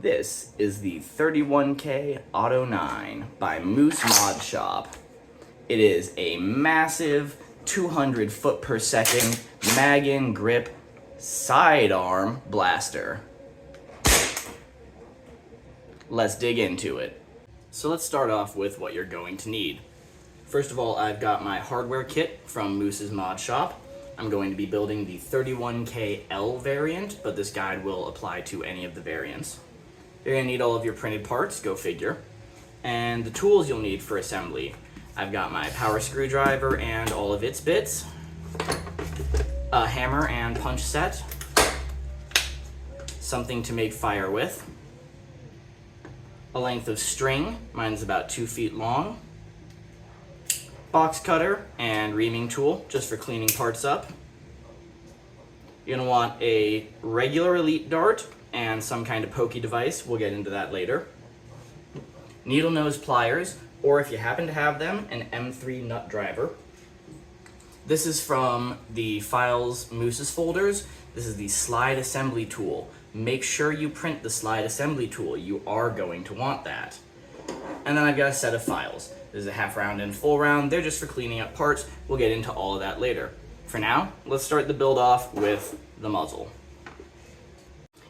This is the 31K Auto 9 by Moose Mod Shop. It is a massive 200 foot per second mag-in grip sidearm blaster. Let's dig into it. So let's start off with what you're going to need. First of all, I've got my hardware kit from Moose's Mod Shop. I'm going to be building the 31KL variant, but this guide will apply to any of the variants. You're going to need all of your printed parts, go figure, and the tools you'll need for assembly. I've got my power screwdriver and all of its bits, a hammer and punch set, something to make fire with, a length of string, mine's about 2 feet long, box cutter and reaming tool just for cleaning parts up. You're going to want a regular elite dart and some kind of pokey device. We'll get into that later. Needle nose pliers, or if you happen to have them, an M3 nut driver. This is from the Files Moose's folders. This is the slide assembly tool. Make sure you print the slide assembly tool. You are going to want that. And then I've got a set of files. This is a half round and full round. They're just for cleaning up parts. We'll get into all of that later. For now, let's start the build off with the muzzle.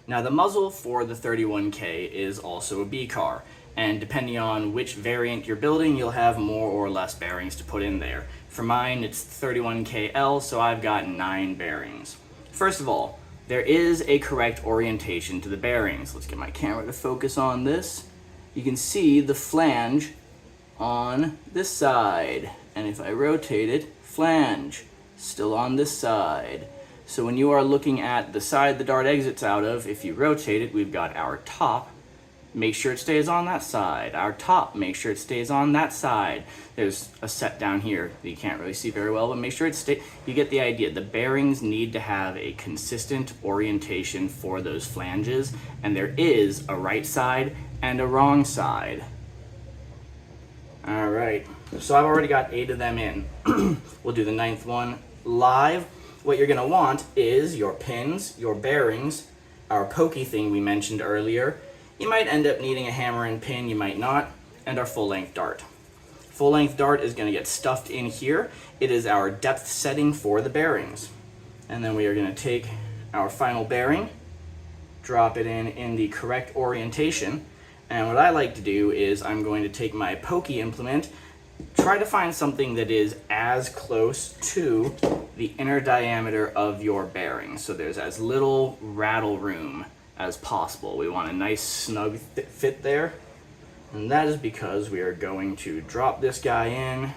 Now the muzzle for the 31K is also a B-car, and depending on which variant you're building, you'll have more or less bearings to put in there. For mine, it's 31KL, so I've got 9 bearings. First of all, there is a correct orientation to the bearings. Let's get my camera to focus on this. You can see the flange on this side, and if I rotate it, flange still on this side. So when you are looking at the side the dart exits out of, if you rotate it, we've got our top. Make sure it stays on that side. Our top, make sure it stays on that side. There's a set down here that you can't really see very well, but make sure it stays. You get the idea. The bearings need to have a consistent orientation for those flanges, and there is a right side and a wrong side. All right, so I've already got 8 of them in. We'll do the 9th one live. What you're gonna want is your pins, your bearings, our pokey thing we mentioned earlier. You might end up needing a hammer and pin, you might not, and our full-length dart. Full-length dart is gonna get stuffed in here. It is our depth setting for the bearings. And then we are gonna take our final bearing, drop it in the correct orientation. And what I like to do is I'm going to take my pokey implement, try to find something that is as close to the inner diameter of your bearing, so there's as little rattle room as possible. We want a nice snug fit there, and that is because we are going to drop this guy in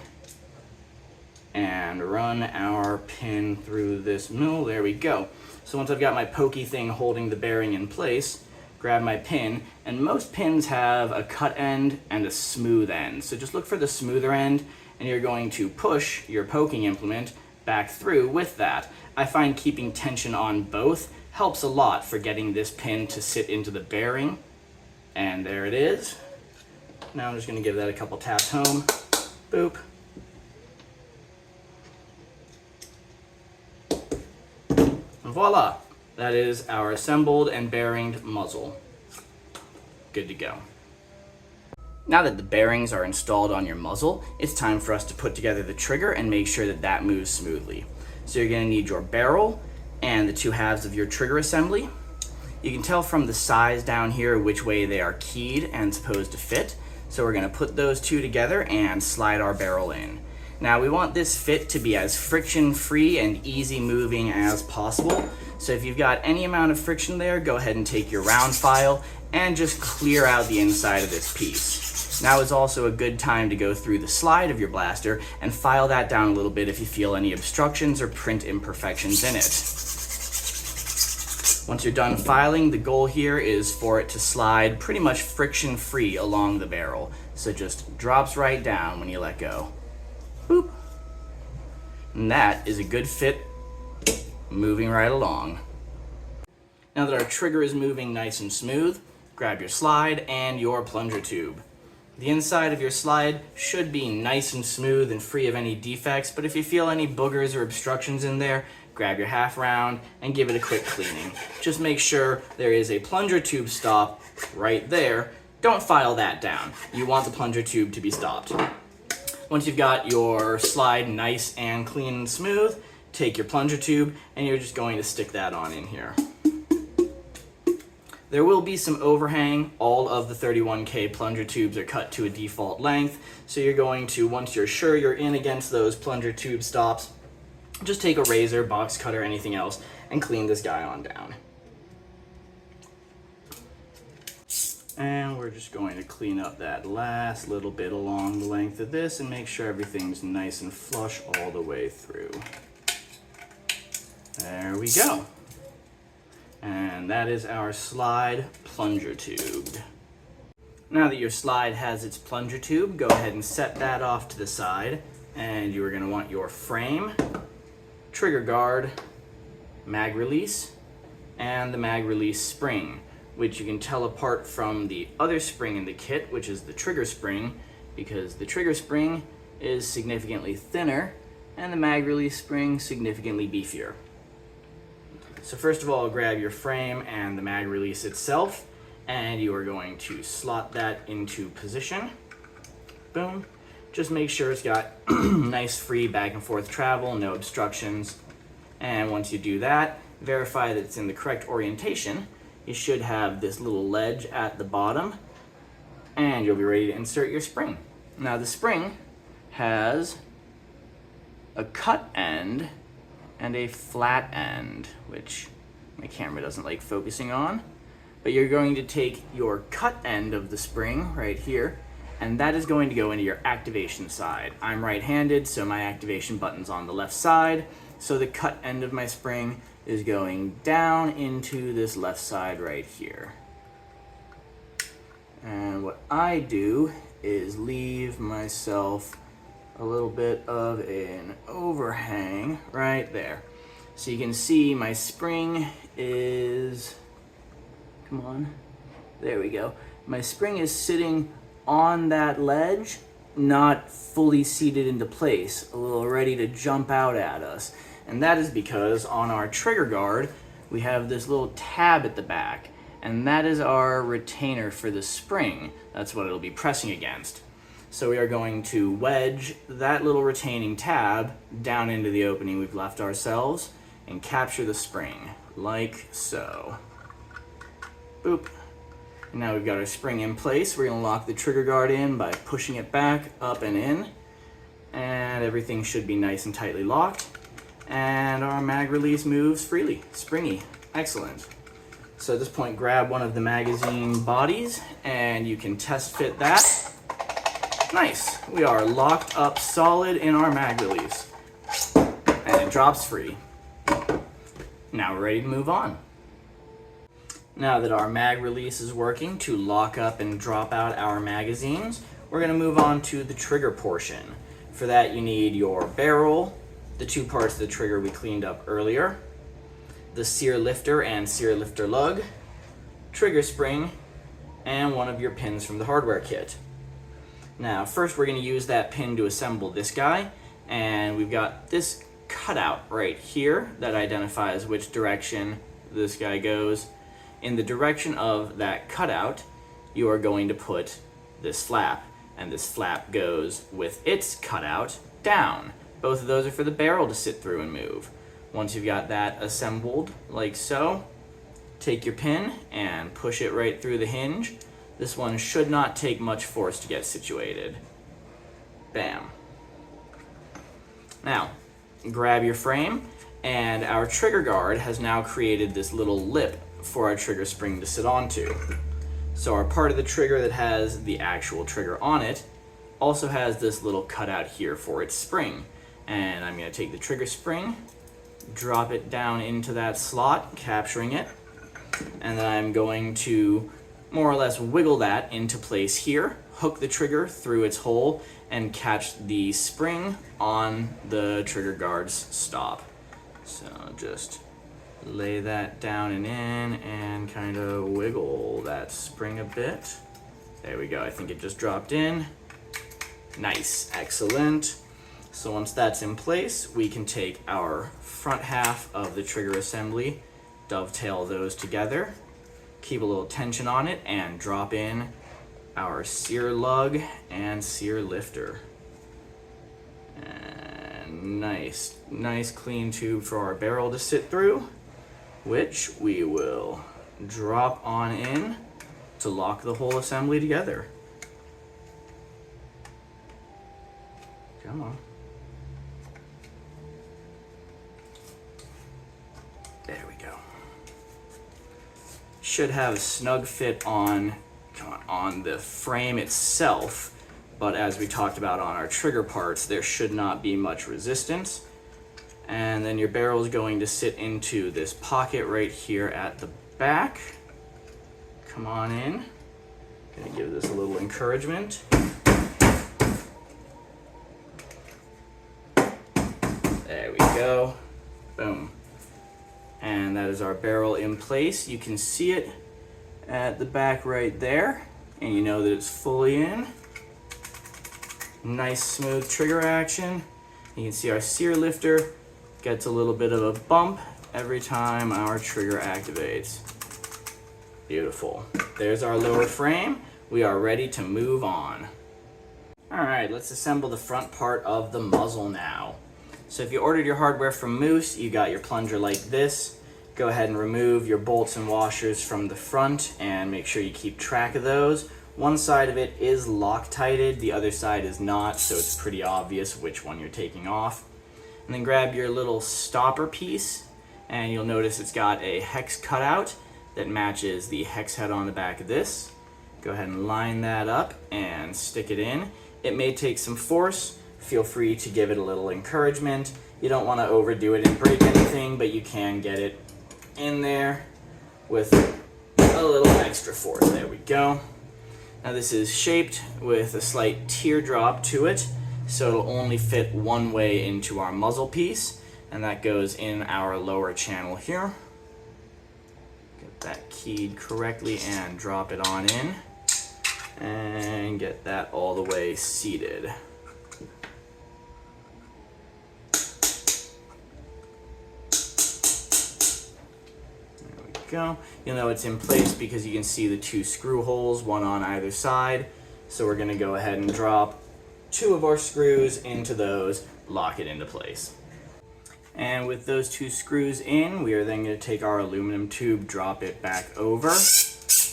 and run our pin through this mill. There we go. So once I've got my pokey thing holding the bearing in place, grab my pin, and most pins have a cut end and a smooth end. So just look for the smoother end, and you're going to push your poking implement back through with that. I find keeping tension on both helps a lot for getting this pin to sit into the bearing. And there it is. Now I'm just gonna give that a couple taps home. Boop. And voila. That is our assembled and bearinged muzzle. Good to go. Now that the bearings are installed on your muzzle, it's time for us to put together the trigger and make sure that that moves smoothly. So you're going to need your barrel and the 2 halves of your trigger assembly. You can tell from the size down here which way they are keyed and supposed to fit. So we're going to put those 2 together and slide our barrel in. Now we want this fit to be as friction-free and easy moving as possible. So if you've got any amount of friction there, go ahead and take your round file and just clear out the inside of this piece. Now is also a good time to go through the slide of your blaster and file that down a little bit if you feel any obstructions or print imperfections in it. Once you're done filing, the goal here is for it to slide pretty much friction-free along the barrel. So it just drops right down when you let go. Boop. And that is a good fit, moving right along. Now that our trigger is moving nice and smooth, grab your slide and your plunger tube. The inside of your slide should be nice and smooth and free of any defects, but if you feel any boogers or obstructions in there, grab your half round and give it a quick cleaning. Just make sure there is a plunger tube stop right there. Don't file that down. You want the plunger tube to be stopped. Once you've got your slide nice and clean and smooth, take your plunger tube and you're just going to stick that on in here. There will be some overhang. All of the 31K plunger tubes are cut to a default length, so you're going to, once you're sure you're in against those plunger tube stops, just take a razor, box cutter, anything else, and clean this guy on down. And we're just going to clean up that last little bit along the length of this and make sure everything's nice and flush all the way through. There we go. And that is our slide plunger tube. Now that your slide has its plunger tube, go ahead and set that off to the side. And you are going to want your frame, trigger guard, mag release, and the mag release spring, which you can tell apart from the other spring in the kit, which is the trigger spring, because the trigger spring is significantly thinner and the mag release spring significantly beefier. So first of all, grab your frame and the mag release itself, and you are going to slot that into position. Boom. Just make sure it's got nice free back and forth travel, no obstructions. And once you do that, verify that it's in the correct orientation. You should have this little ledge at the bottom, and you'll be ready to insert your spring. Now the spring has a cut end and a flat end, which my camera doesn't like focusing on. But you're going to take your cut end of the spring right here, and that is going to go into your activation side. I'm right-handed, so my activation button's on the left side, so the cut end of my spring is going down into this left side right here. And what I do is leave myself a little bit of an overhang right there. So you can see my spring is, come on, there we go. My spring is sitting on that ledge, not fully seated into place, a little ready to jump out at us. And that is because on our trigger guard, we have this little tab at the back, and that is our retainer for the spring. That's what it'll be pressing against. So we are going to wedge that little retaining tab down into the opening we've left ourselves and capture the spring, like so. Boop. And now we've got our spring in place. We're gonna lock the trigger guard in by pushing it back, up and in, and everything should be nice and tightly locked. And our mag release moves freely, springy, excellent. So at this point, grab one of the magazine bodies and you can test fit that. Nice, we are locked up solid in our mag release. And it drops free. Now we're ready to move on. Now that our mag release is working to lock up and drop out our magazines, we're gonna move on to the trigger portion. For that you need your barrel, the two parts of the trigger we cleaned up earlier, the sear lifter and sear lifter lug, trigger spring, and one of your pins from the hardware kit. Now first we're going to use that pin to assemble this guy, and we've got this cutout right here that identifies which direction this guy goes. In the direction of that cutout, you are going to put this flap, and this flap goes with its cutout down. Both of those are for the barrel to sit through and move. Once you've got that assembled like so, take your pin and push it right through the hinge. This one should not take much force to get situated. Bam. Now, grab your frame, and our trigger guard has now created this little lip for our trigger spring to sit onto. So our part of the trigger that has the actual trigger on it also has this little cutout here for its spring. And I'm going to take the trigger spring, drop it down into that slot, capturing it, and then I'm going to more or less wiggle that into place here, hook the trigger through its hole, and catch the spring on the trigger guard's stop. So just lay that down and in and kind of wiggle that spring a bit. There we go, I think it just dropped in. Nice, excellent. So once that's in place, we can take our front half of the trigger assembly, dovetail those together, keep a little tension on it, and drop in our sear lug and sear lifter. And nice clean tube for our barrel to sit through, which we will drop on in to lock the whole assembly together. Come on. There we go. Should have a snug fit on the frame itself, but as we talked about on our trigger parts, there should not be much resistance. And then your barrel is going to sit into this pocket right here at the back. Come on in. Gonna give this a little encouragement. There we go. Boom. And that is our barrel in place. You can see it at the back right there, and you know that it's fully in. Nice smooth trigger action. You can see our sear lifter gets a little bit of a bump every time our trigger activates. Beautiful. There's our lower frame. We are ready to move on. All right, let's assemble the front part of the muzzle now. So if you ordered your hardware from Moose, you got your plunger like this. Go ahead and remove your bolts and washers from the front and make sure you keep track of those. One side of it is Loctited, the other side is not, so it's pretty obvious which one you're taking off. And then grab your little stopper piece, and you'll notice it's got a hex cutout that matches the hex head on the back of this. Go ahead and line that up and stick it in. It may take some force. Feel free to give it a little encouragement. You don't want to overdo it and break anything, but you can get it in there with a little extra force. There we go. Now this is shaped with a slight teardrop to it, so it'll only fit one way into our muzzle piece, and that goes in our lower channel here. Get that keyed correctly and drop it on in, and get that all the way seated. Go. You'll know it's in place because you can see the two screw holes, one on either side. So we're going to go ahead and drop two of our screws into those, lock it into place. And with those two screws in, we are then going to take our aluminum tube, drop it back over,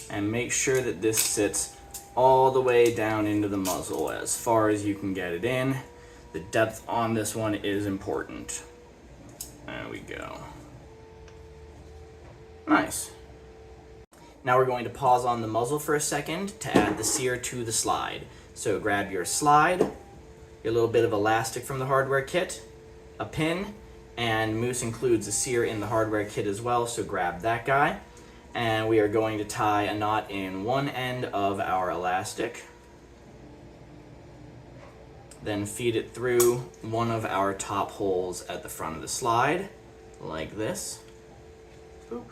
and make sure that this sits all the way down into the muzzle as far as you can get it in. The depth on this one is important. There we go. Nice. Now we're going to pause on the muzzle for a second to add the sear to the slide. So grab your slide, your little bit of elastic from the hardware kit, a pin, and Moose includes a sear in the hardware kit as well, so grab that guy. And we are going to tie a knot in one end of our elastic. Then feed it through one of our top holes at the front of the slide, like this. Boop.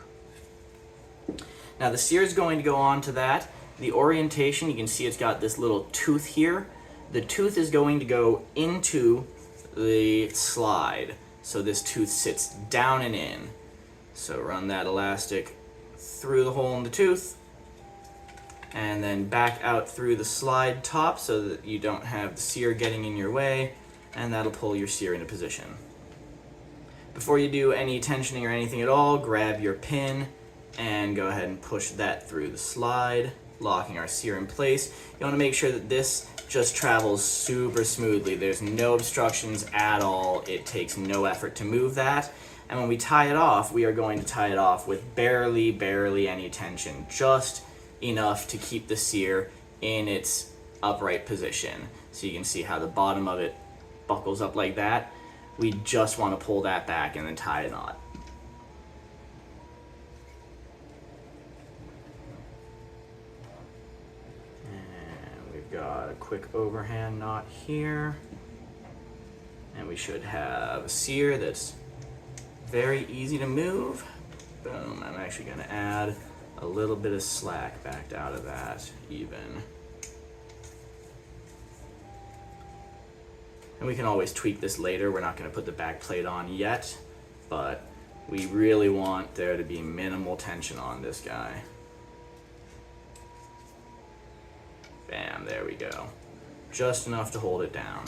Now the sear is going to go on to that. The orientation, you can see it's got this little tooth here. The tooth is going to go into the slide. So this tooth sits down and in. So run that elastic through the hole in the tooth and then back out through the slide top so that you don't have the sear getting in your way, and that'll pull your sear into position. Before you do any tensioning or anything at all, grab your pin and go ahead and push that through the slide, locking our sear in place. You want to make sure that this just travels super smoothly. There's no obstructions at all. It takes no effort to move that. And when we tie it off, we are going to tie it off with barely any tension, just enough to keep the sear in its upright position. So you can see how the bottom of it buckles up like that. We just want to pull that back and then tie a knot. Got a quick overhand knot here, and we should have a sear that's very easy to move. Boom. I'm actually going to add a little bit of slack backed out of that even. And we can always tweak this later. We're not going to put the back plate on yet, but we really want there to be minimal tension on this guy. Bam, there we go. Just enough to hold it down.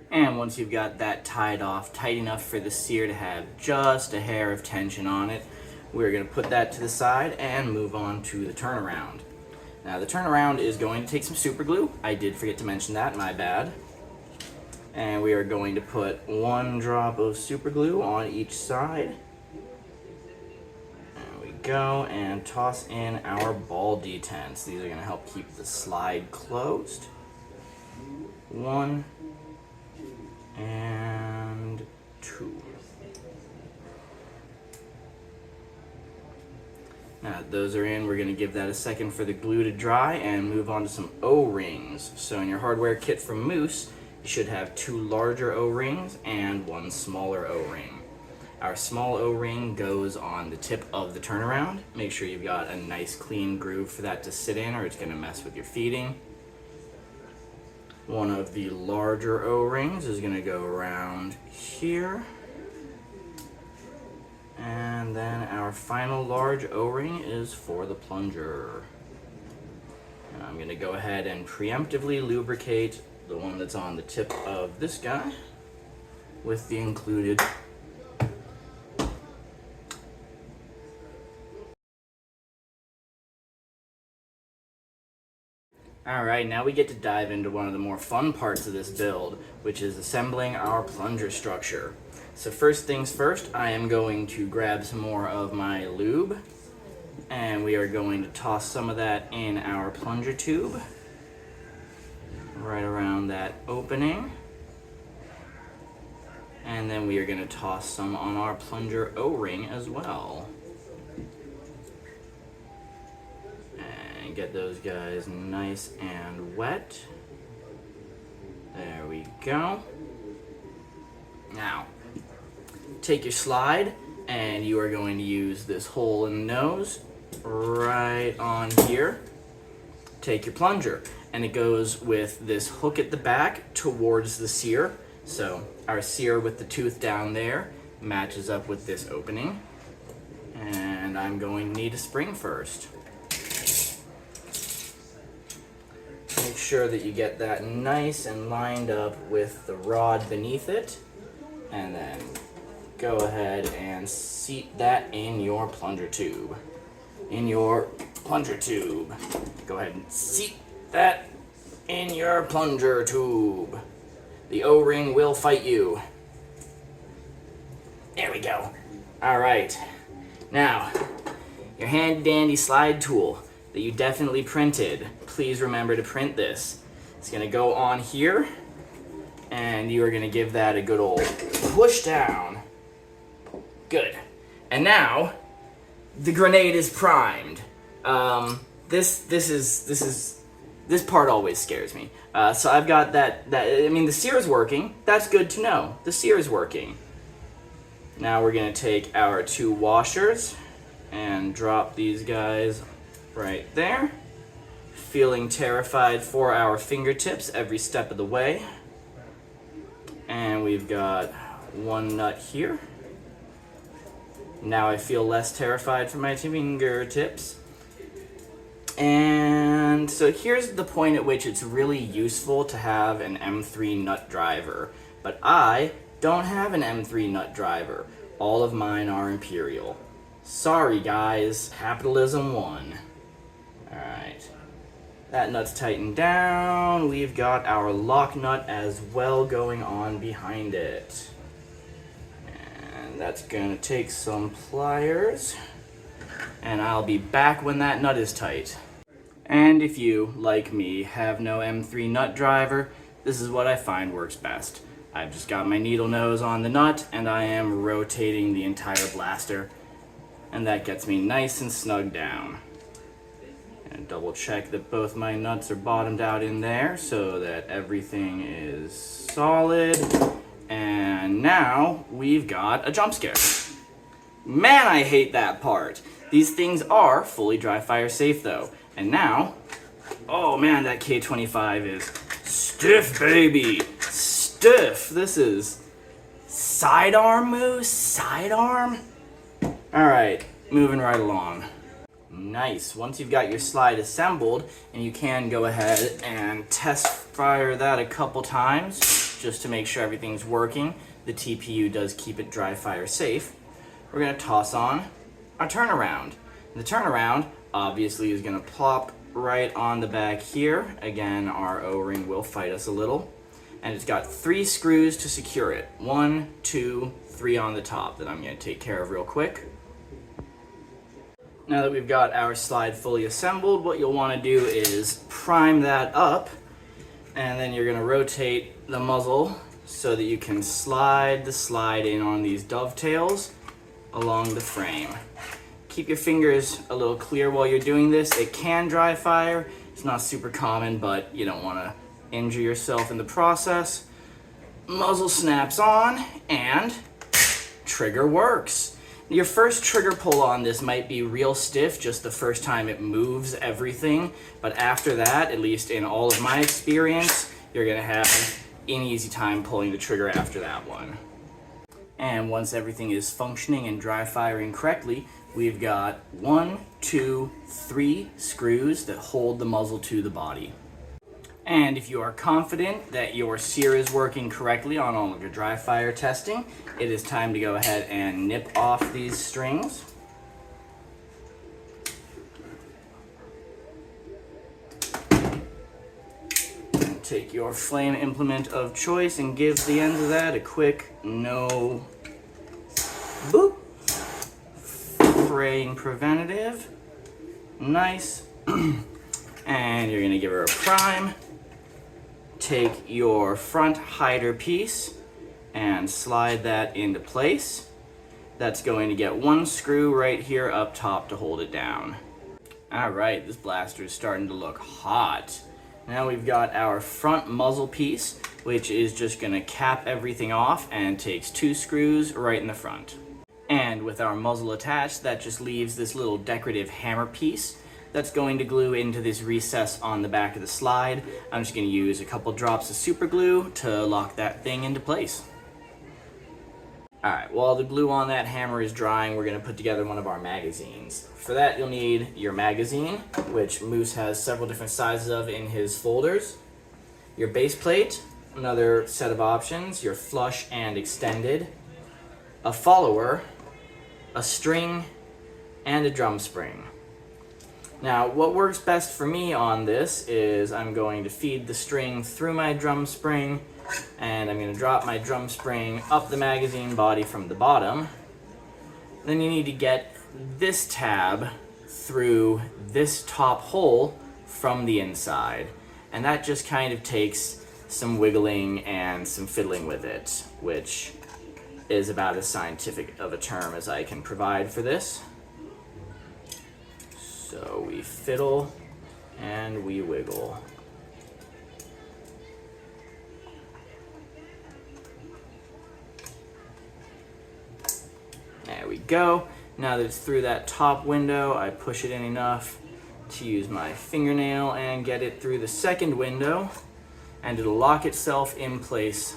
And once you've got that tied off tight enough for the sear to have just a hair of tension on it, we're going to put that to the side and move on to the turnaround. Now the turnaround is going to take some super glue. I did forget to mention that, my bad. And we are going to put 1 drop of super glue on each side. There we go, and toss in our ball detents. These are going to help keep the slide closed. 1 and 2. Now that those are in, we're going to give that a second for the glue to dry and move on to some O-rings. So in your hardware kit from Moose, you should have 2 larger O-rings and 1 smaller O-ring. Our small O-ring goes on the tip of the turnaround. Make sure you've got a nice clean groove for that to sit in, or it's going to mess with your feeding. One of the larger O-rings is going to go around here. And then our final large O-ring is for the plunger. And I'm going to go ahead and preemptively lubricate the one that's on the tip of this guy with the included Alright, now we get to dive into one of the more fun parts of this build, which is assembling our plunger structure. So first things first, I am going to grab some more of my lube, and we are going to toss some of that in our plunger tube, right around that opening. And then we are going to toss some on our plunger O-ring as well. And get those guys nice and wet. There we go. Now, take your slide, and you are going to use this hole in the nose right on here. Take your plunger, and it goes with this hook at the back towards the sear. So our sear with the tooth down there matches up with this opening. And I'm going to need a spring first. Make sure that you get that nice and lined up with the rod beneath it. And then go ahead and seat that in your plunger tube. In your plunger tube. Go ahead and seat that in your plunger tube. The O-ring will fight you. There we go. Alright. Now, your handy dandy slide tool that you definitely printed. Please remember to print this. It's going to go on here, and you are going to give that a good old push down. Good. And now, the grenade is primed. This part always scares me. So I've got the sear is working. That's good to know. The sear is working. Now we're going to take our 2 washers and drop these guys right there. Feeling terrified for our fingertips every step of the way. And we've got 1 nut here. Now I feel less terrified for my fingertips. And so here's the point at which it's really useful to have an M3 nut driver. But I don't have an M3 nut driver. All of mine are Imperial. Sorry guys, capitalism won. Alright. That nut's tightened down. We've got our lock nut as well going on behind it. And that's gonna take some pliers. And I'll be back when that nut is tight. And if you, like me, have no M3 nut driver, this is what I find works best. I've just got my needle nose on the nut, and I am rotating the entire blaster. And that gets me nice and snug down. And double check that both my nuts are bottomed out in there so that everything is solid. And now we've got a jump scare. Man, I hate that part. These things are fully dry fire safe though. And now, oh man, that K25 is stiff, baby. Stiff. This is Sidearm, Moose, sidearm. All right, moving right along. Nice. Once you've got your slide assembled, and you can go ahead and test fire that a couple times just to make sure everything's working. The TPU does keep it dry fire safe. We're going to toss on our turnaround. The turnaround obviously is going to plop right on the back here. Again, our O-ring will fight us a little. And it's got 3 screws to secure it. 1, 2, 3 on the top that I'm going to take care of real quick. Now that we've got our slide fully assembled, what you'll want to do is prime that up, and then you're going to rotate the muzzle so that you can slide the slide in on these dovetails along the frame. Keep your fingers a little clear while you're doing this. It can dry fire. It's not super common, but you don't want to injure yourself in the process. Muzzle snaps on, and trigger works. Your first trigger pull on this might be real stiff just the first time it moves everything, but after that, at least in all of my experience, you're gonna have an easy time pulling the trigger after that one. And once everything is functioning and dry firing correctly, we've got 1, 2, 3 screws that hold the muzzle to the body. And if you are confident that your sear is working correctly on all of your dry fire testing, it is time to go ahead and nip off these strings. And take your flame implement of choice and give the ends of that a quick no boop. Fraying preventative. Nice. And you're going to give her a prime. Take your front hider piece and slide that into place. That's going to get 1 screw right here up top to hold it down. All right, this blaster is starting to look hot. Now we've got our front muzzle piece, which is just going to cap everything off and takes 2 screws right in the front. And with our muzzle attached, that just leaves this little decorative hammer piece that's going to glue into this recess on the back of the slide. I'm just going to use a couple drops of super glue to lock that thing into place. Alright, while the glue on that hammer is drying, we're going to put together one of our magazines. For that, you'll need your magazine, which Moose has several different sizes of in his folders. Your base plate, another set of options, your flush and extended, a follower, a string, and a drum spring. Now, what works best for me on this is I'm going to feed the string through my drum spring, and I'm going to drop my drum spring up the magazine body from the bottom. Then you need to get this tab through this top hole from the inside. And that just kind of takes some wiggling and some fiddling with it, which is about as scientific of a term as I can provide for this. So we fiddle and we wiggle. There we go. Now that it's through that top window, I push it in enough to use my fingernail and get it through the second window, and it'll lock itself in place.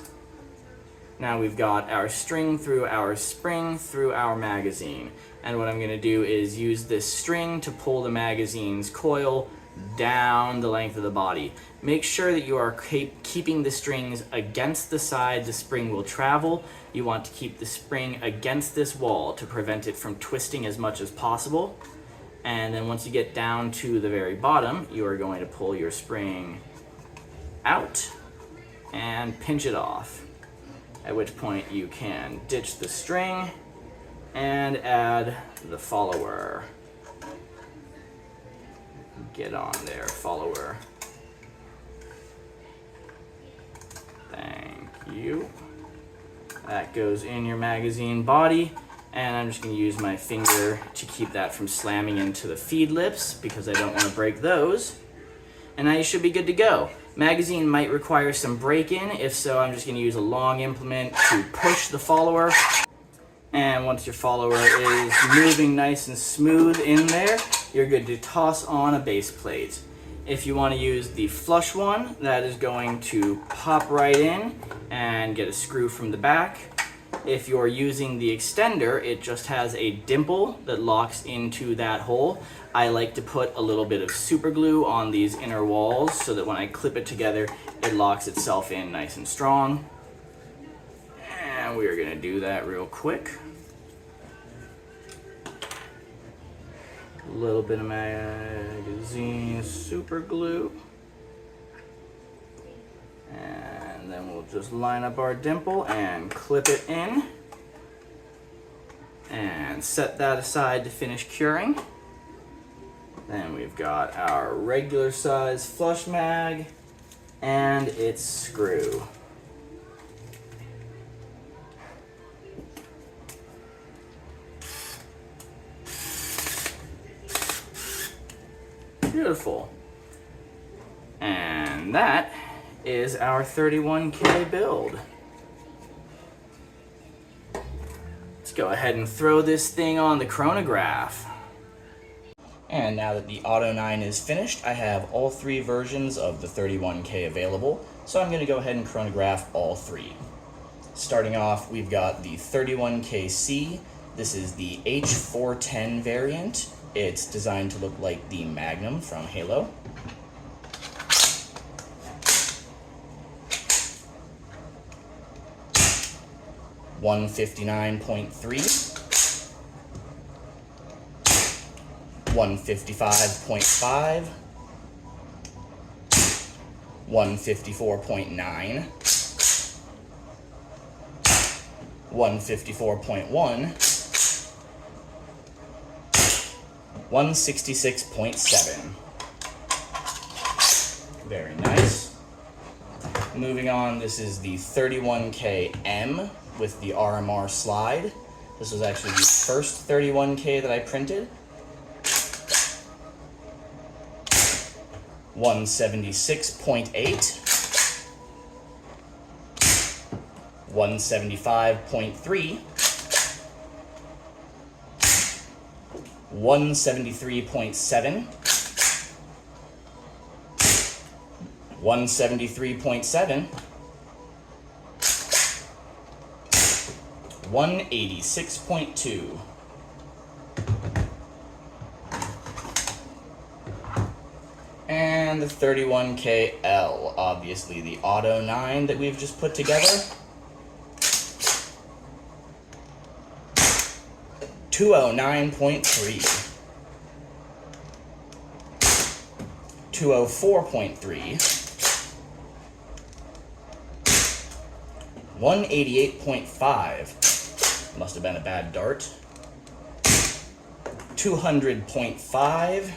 Now we've got our string through our spring through our magazine. And what I'm going to do is use this string to pull the magazine's coil down the length of the body. Make sure that you are keeping the strings against the side the spring will travel. You want to keep the spring against this wall to prevent it from twisting as much as possible. And then once you get down to the very bottom, you are going to pull your spring out and pinch it off. At which point you can ditch the string and add the follower. Get on there, follower. Thank you. That goes in your magazine body, and I'm just going to use my finger to keep that from slamming into the feed lips because I don't want to break those. And now you should be good to go. Magazine might require some break-in. If so, I'm just going to use a long implement to push the follower. And once your follower is moving nice and smooth in there, you're good to toss on a base plate. If you want to use the flush one, that is going to pop right in and get a screw from the back. If you're using the extender, it just has a dimple that locks into that hole. I like to put a little bit of super glue on these inner walls so that when I clip it together, it locks itself in nice and strong. And we're gonna do that real quick. A little bit of magazine super glue. And then we'll just line up our dimple and clip it in. And set that aside to finish curing. Then we've got our regular size flush mag and its screw. Beautiful. And that is our 31K build. Let's go ahead and throw this thing on the chronograph. And now that the Auto 9 is finished, I have all three versions of the 31K available, so I'm going to go ahead and chronograph all three. Starting off, we've got the 31KC. This is the H410 variant. It's designed to look like the Magnum from Halo. $159.3, 155.5, 154.9, 154.1, 166.7. Very nice. Moving on, this is the 31KM with the RMR slide. This was actually the first 31K that I printed. 176.8, 175.3, 173.7, 173.7, 186.2. And the 31KL, obviously the Auto 9 that we've just put together. 209.3, 204.3, 188.5, must have been a bad dart, 200.5,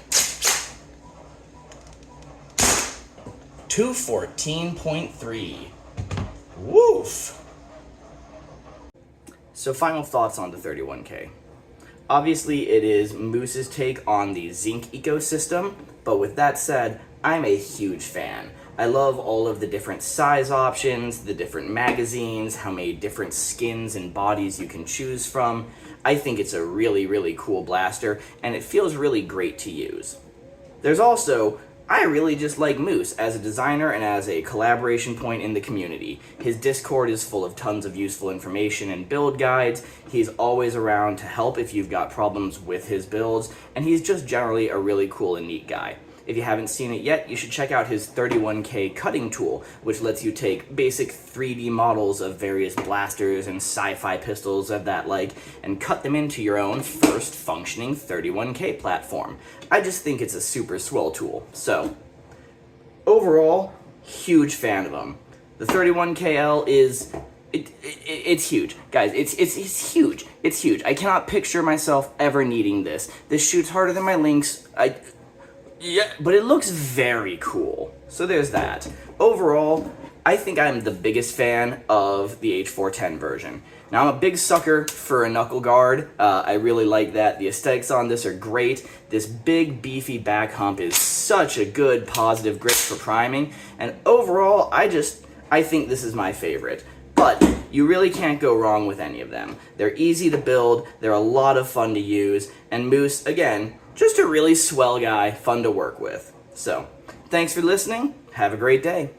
214.3. Woof! So final thoughts on the 31K. Obviously it is Moose's take on the zinc ecosystem, but with that said, I'm a huge fan. I love all of the different size options, the different magazines, how many different skins and bodies you can choose from. I think it's a really, really cool blaster, and it feels really great to use. There's also, I really just like Moose as a designer and as a collaboration point in the community. His Discord is full of tons of useful information and build guides. He's always around to help if you've got problems with his builds, and he's just generally a really cool and neat guy. If you haven't seen it yet, you should check out his 31K cutting tool, which lets you take basic 3D models of various blasters and sci-fi pistols of that like, and cut them into your own first functioning 31K platform. I just think it's a super swell tool. So, overall, huge fan of him. The 31KL is... It's huge. Guys, it's huge. It's huge. I cannot picture myself ever needing this. This shoots harder than my Lynx. Yeah, but it looks very cool. So there's that. Overall, I think I'm the biggest fan of the H410 version. Now, I'm a big sucker for a knuckle guard. I really like that. The aesthetics on this are great. This big, beefy back hump is such a good, positive grip for priming. And overall, I think this is my favorite. But you really can't go wrong with any of them. They're easy to build, they're a lot of fun to use, and Moose, again, just a really swell guy, fun to work with. So, thanks for listening, have a great day.